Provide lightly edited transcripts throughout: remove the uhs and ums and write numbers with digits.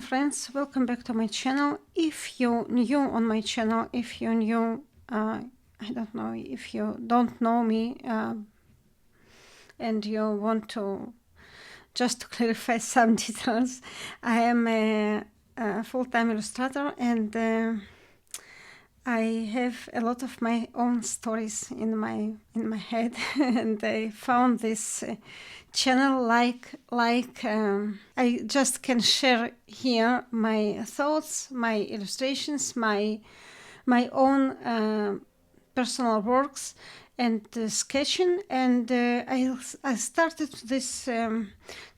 friends, welcome back to my channel. If you're new on my channel, if you're new, I don't know, if you don't know me and you want to just to clarify some details, I am a full-time illustrator and I have a lot of my own stories in my head and I found this channel like I just can share here my thoughts, my illustrations, my own personal works and sketching, and I started this to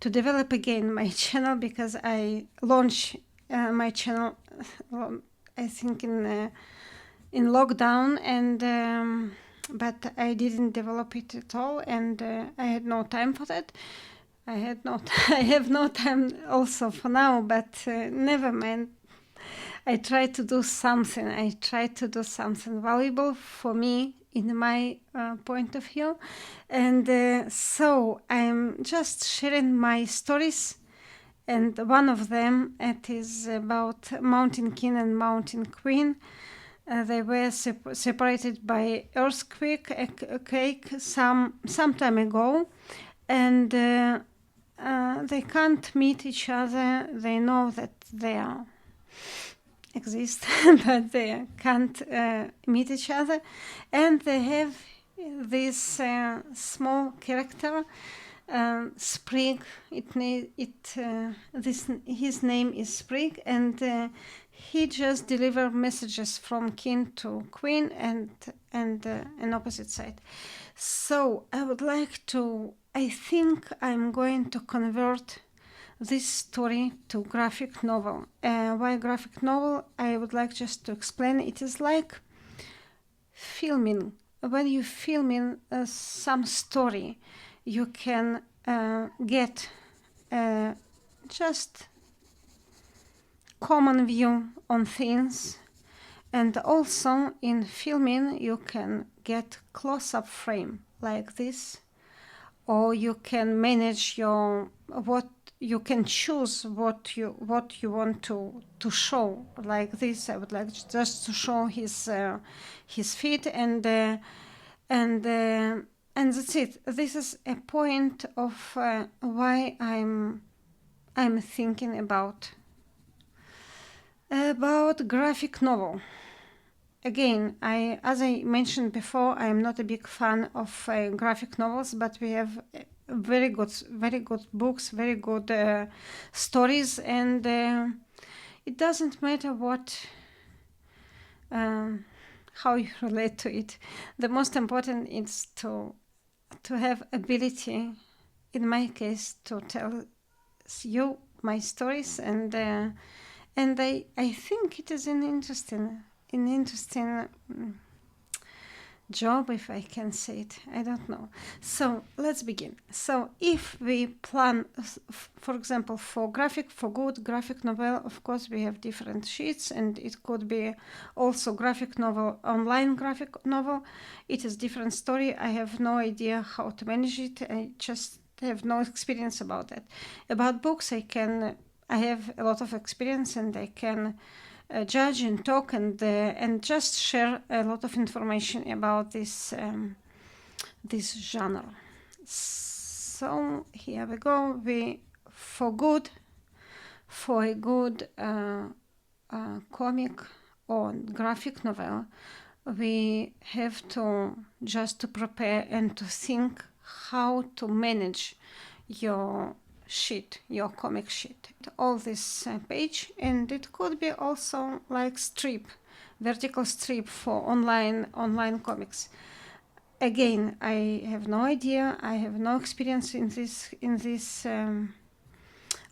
develop again my channel because I launched my channel I think in lockdown, and but I didn't develop it at all, and I had no time for that. I have no time also for now, but never mind. I try to do something. I try to do something valuable for me in my point of view, and so I'm just sharing my stories. And one of them, it is about Mountain King and Mountain Queen. They were separated by earthquake some time ago, and they can't meet each other. They know that they exist, but they can't meet each other, and they have this small character. Sprig. His name is Sprig, and he just deliver messages from king to queen and an opposite side. So I think I'm going to convert this story to graphic novel. Why graphic novel? I would like just to explain. It is like filming. When you filming some story, you can get just common view on things, and also in filming you can get close-up frame like this, or you can manage you can choose what you want to show like this. I would like just to show his feet, and that's it. This is a point of why I'm thinking about graphic novel. Again, as I mentioned before, I am not a big fan of graphic novels, but we have very good books, very good stories, and it doesn't matter how you relate to it. The most important is to have ability, in my case, to tell you my stories, and I think it is an interesting job, if I can say it. I don't know. So let's begin. So if we plan, for example, for good graphic novel, of course we have different sheets, and it could be also graphic novel, online graphic novel. It is different story. I have no idea how to manage it. I just have no experience about that. About books, I have a lot of experience, and I can judge and talk and just share a lot of information about this genre. So here we go. For a good comic or graphic novel, we have to just to prepare and to think how to manage your comic sheet, all this page, and it could be also like vertical strip for online comics. Again, I have no idea. I have no experience in this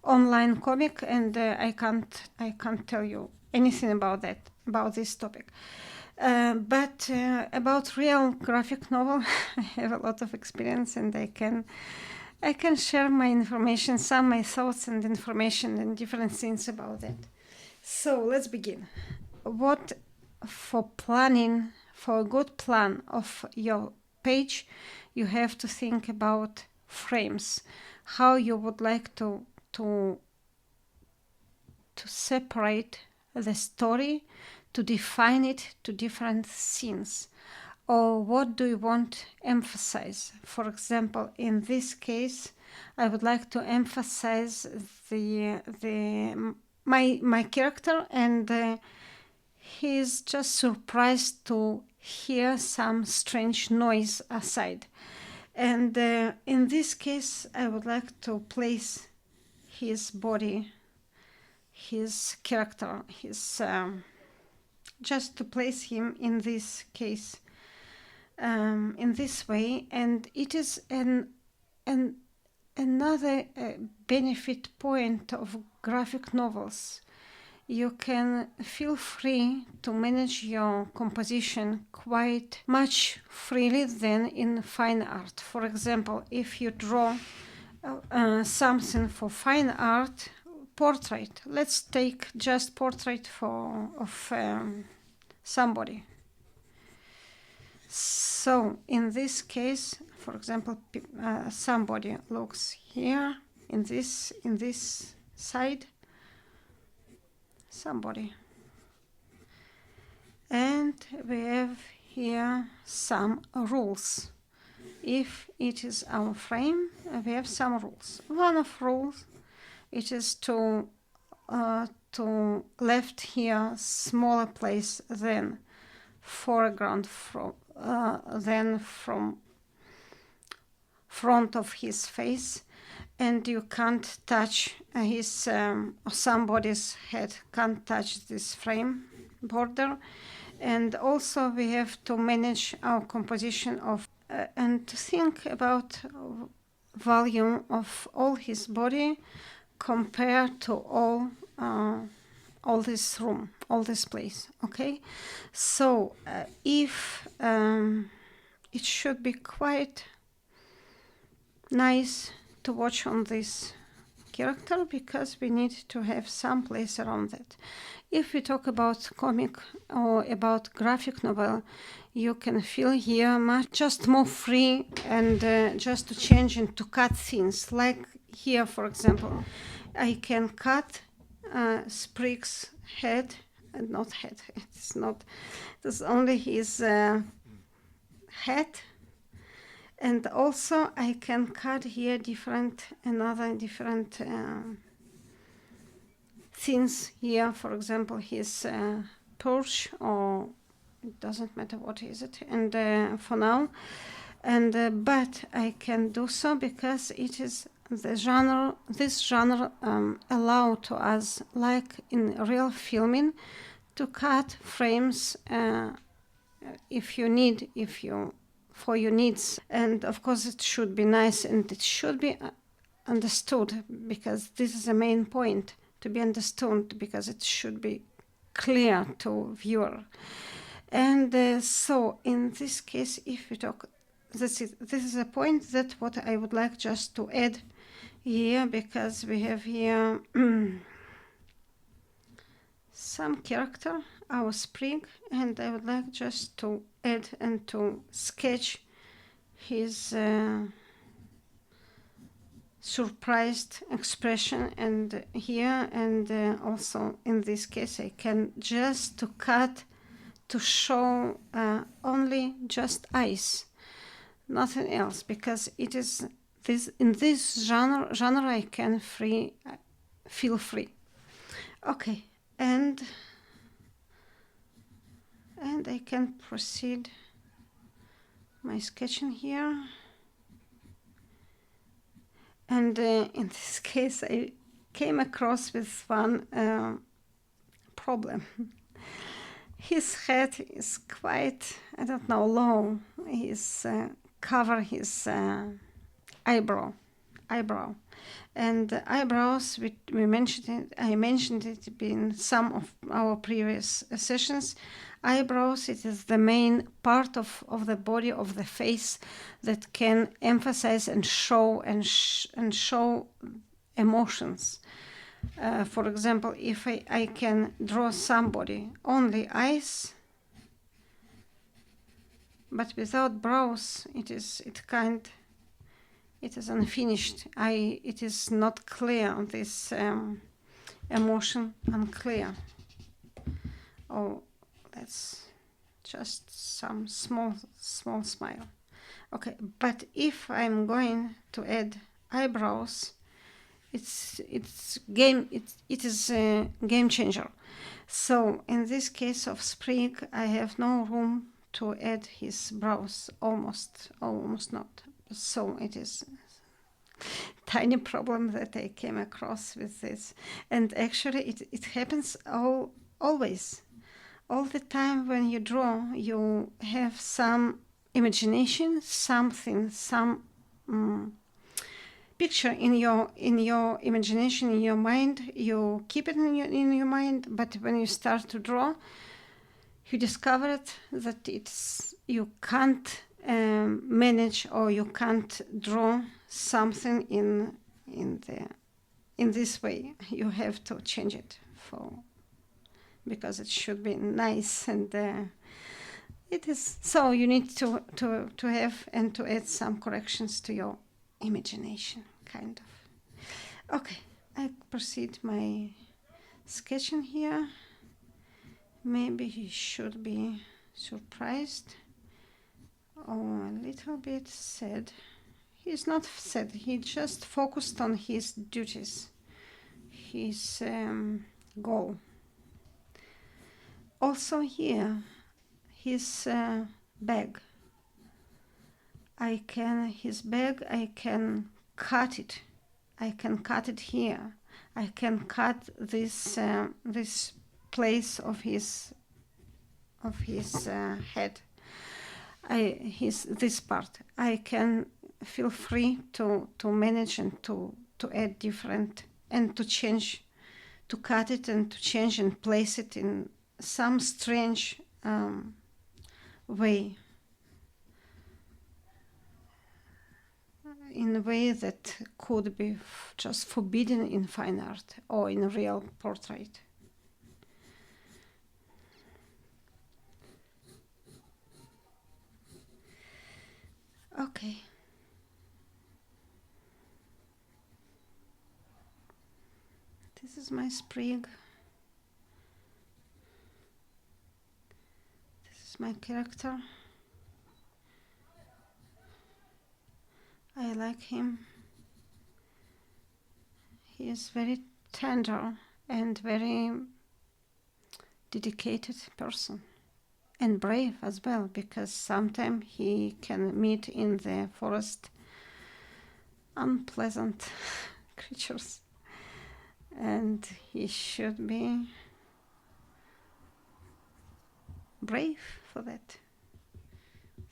online comic, and I can't tell you anything about this topic. But about real graphic novel, I have a lot of experience, and I can share my information, my thoughts and information and different things about that. So let's begin. For a good plan of your page, you have to think about frames, how you would like to to separate the story, to define it to different scenes. Or what do you want to emphasize? For example, in this case, I would like to emphasize my character, and he's just surprised to hear some strange noise outside. And in this case, I would like to place his body, his character, just to place him in this case, in this way. And it is another benefit point of graphic novels. You can feel free to manage your composition quite much freely than in fine art. For example, if you draw something for fine art, portrait, let's take just portrait of somebody. So in this case, for example, somebody looks here in this side, somebody, and we have here some rules. If it is our frame, we have some rules. One of rules, it is to left here smaller place than foreground than from front of his face, and you can't touch his or somebody's head can't touch this frame border. And also we have to manage our composition of and to think about volume of all his body compared to all this room, all this place. Okay, so if it should be quite nice to watch on this character, because we need to have some place around that. If we talk about comic or about graphic novel, you can feel here much just more free, and just to change and to cut things. Like here, for example, I can cut Sprig's head, not head, it's only his head. And also I can cut here different things here. For example, his purse, or it doesn't matter what is it, and for now. And but I can do so because it is the genre. This genre allow to us, like in real filming, to cut frames for your needs. And of course it should be nice, and it should be understood, because this is the main point, to be understood, because it should be clear to viewer. And so in this case, if we talk, this is a point that what I would like just to add here, because we have here some character, our Sprig, and I would like just to add and to sketch his surprised expression, and here, and also in this case I can just to cut to show only just eyes, nothing else, because it is this in this genre I can feel free. Okay, and I can proceed my sketching here. And in this case I came across with one problem. His head is quite, I don't know, low. He's cover his eyebrow, and eyebrows. We mentioned it. I mentioned it in some of our previous sessions. Eyebrows, it is the main part of the body, of the face, that can emphasize and show show emotions. For example, if I can draw somebody only eyes, but without brows, it is unfinished. It is not clear. This emotion unclear. Oh, that's just some small smile. Okay, but if I'm going to add eyebrows, it is a game changer. So in this case of Sprig, I have no room to add his brows, almost not. So it is tiny problem that I came across with this. And actually it happens always. All the time when you draw, you have some imagination, something, some picture in your imagination, in your mind. You keep it in your mind, but when you start to draw, you discovered that you can't manage, or you can't draw something in this way. You have to change it because it should be nice, and it is. So you need to have and to add some corrections to your imagination, kind of. Okay, I proceed my sketching here. Maybe he should be surprised or a little bit sad. He's not sad, he just focused on his duties, his goal. Also here, his bag. I can cut it. I can cut it here. I can cut this place of his head. This part. I can feel free to manage and to add different, and to change, to cut it and to change and place it in some strange way, in a way that could be just forbidden in fine art or in a real portrait. Okay. This is my Sprig. This is my character. I like him. He is very tender and very dedicated person, and brave as well, because sometimes he can meet in the forest unpleasant creatures, and he should be brave for that.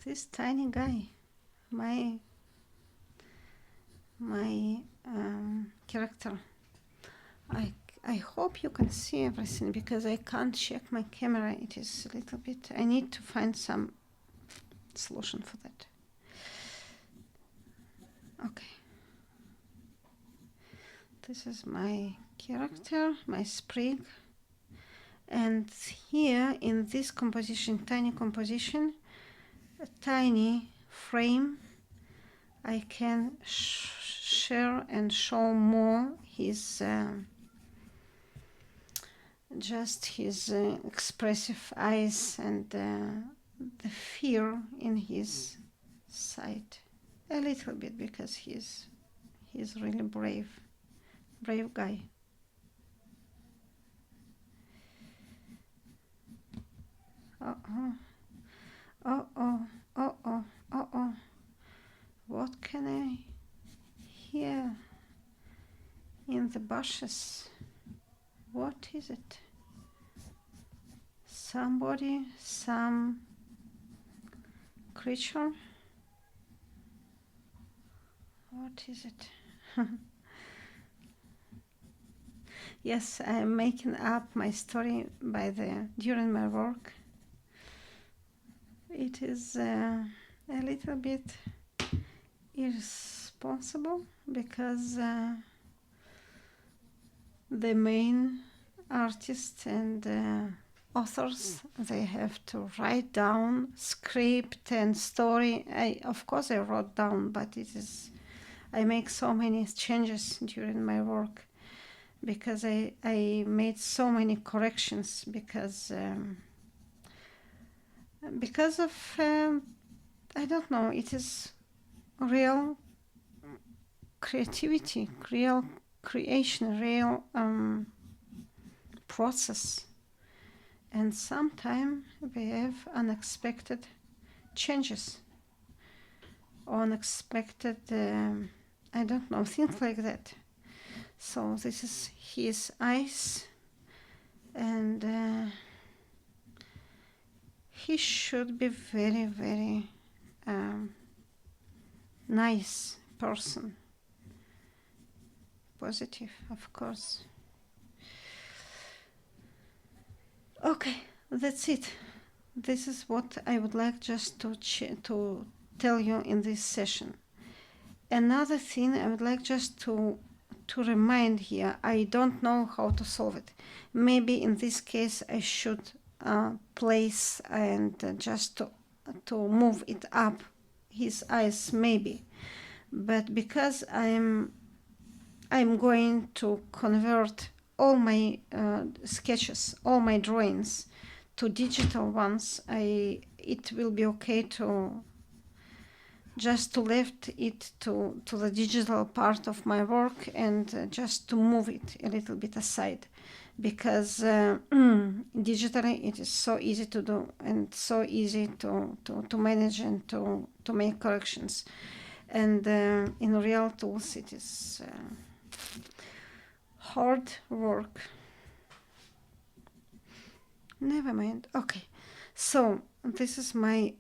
This tiny guy, my character. I hope you can see everything, because I can't check my camera. It is a little bit, I need to find some solution for that. Okay. This is my character, my Sprig. And here in this composition, tiny composition, a tiny frame, I can share and show more his just his expressive eyes and the fear in his sight a little bit, because he's really brave guy. Uh-oh. What can I hear in the bushes? What is it? Somebody, some creature? What is it? Yes, I am making up my story during my work. It is a little bit irresponsible, because the main artists and authors, they have to write down script and story. Of course I wrote down, but I make so many changes during my work because I made so many corrections because of I don't know, it is real creativity, real creation, real process, and sometimes we have unexpected changes, unexpected I don't know, things like that. So this is his eyes, and he should be very, very nice person, positive, of course. Okay, that's it. This is what I would like just to tell you in this session. Another thing I would like just to remind here, I don't know how to solve it. Maybe in this case I should place and just to move it up his eyes, maybe. But because I'm going to convert all my sketches, all my drawings to digital ones, it will be okay to just to left it to the digital part of my work and just to move it a little bit aside, because digitally it is so easy to do and so easy to manage and to make corrections, and in real tools it is hard work. Never mind. Okay, so this is my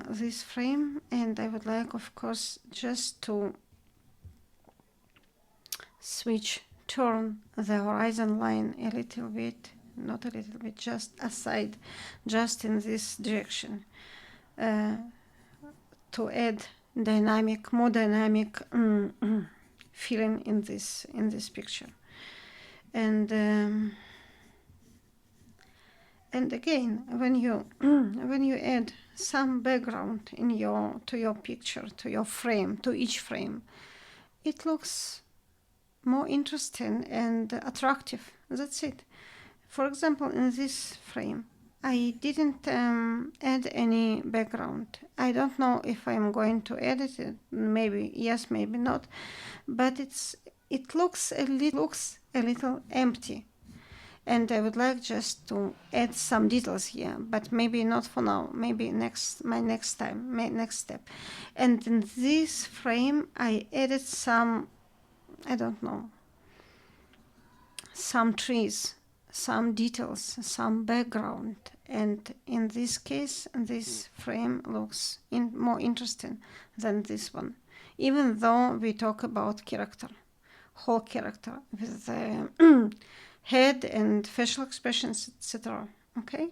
this frame, and I would like, of course, just to turn the horizon line a little bit, not a little bit, just aside, just in this direction, to add more dynamic feeling in this picture. And again, when you add some background to your picture, to your frame, to each frame, it looks more interesting and attractive. That's it. For example, in this frame, I didn't add any background. I don't know if I'm going to edit it. Maybe yes, maybe not. But it looks a little empty. And I would like just to add some details here, but maybe not for now, maybe my next step. And in this frame I added some, I don't know, some trees, some details, some background, and in this case this frame looks more interesting than this one, even though we talk about whole character with the head and facial expressions, etc. Okay,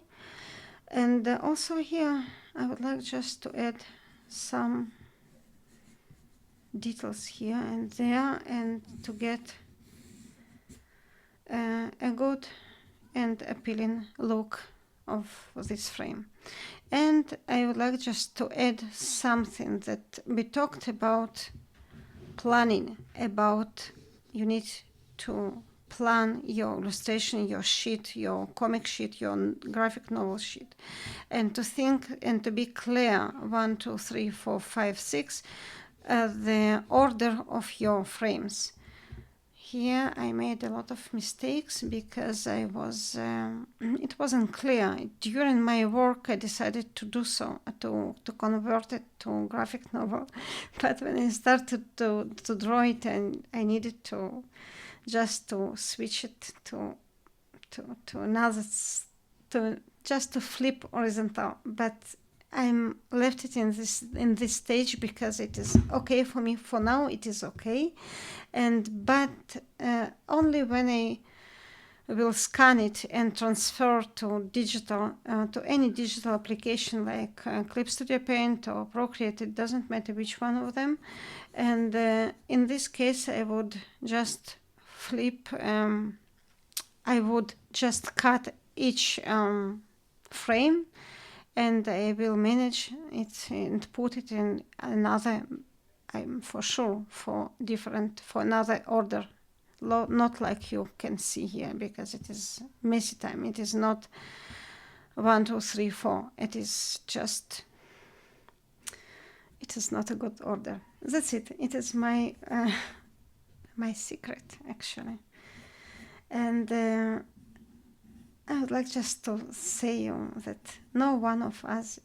and also here I would like just to add some details here and there, and to get a good and appealing look of this frame. And I would like just to add something that we talked about planning, about you need to plan your illustration, your sheet, your comic sheet, your graphic novel sheet, and to think and to be clear 1, 2, 3, 4, 5, 6 the order of your frames. Here I made a lot of mistakes because it wasn't clear. During my work I decided to do so, to convert it to graphic novel, but when I started to draw it, and I needed to just to switch it to another, just to flip horizontal. But I'm left it in this stage because it is okay for me for now. It is okay, but only when I will scan it and transfer to digital, to any digital application like Clip Studio Paint or Procreate. It doesn't matter which one of them. And in this case, I would just flip. I would just cut each frame, and I will manage it and put it in another, I'm for sure, for another order, not like you can see here, because it is messy time. It is not 1, 2, 3, 4. It is just, it is not a good order. That's it. It is my my secret, actually. And I would like just to say you that no one of us,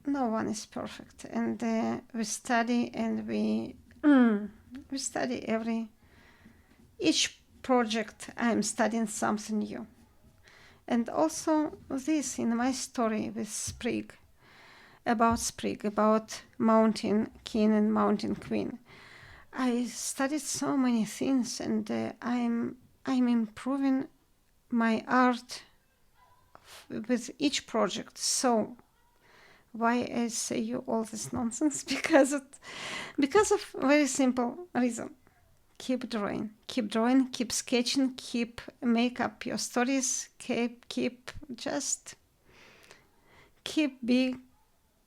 no one is perfect, and we study, and we study each project. I'm studying something new. And also this in my story with Sprig, about mountain king and mountain queen. I studied so many things, and I'm improving my art with each project. So why I say you all this nonsense? Because of very simple reason. Keep drawing, keep sketching, make up your stories, keep be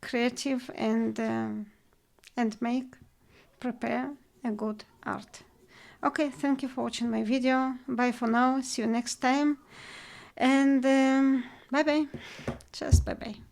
creative, and prepare a good art. Okay, thank you for watching my video. Bye for now. See you next time. And bye bye. Just bye bye.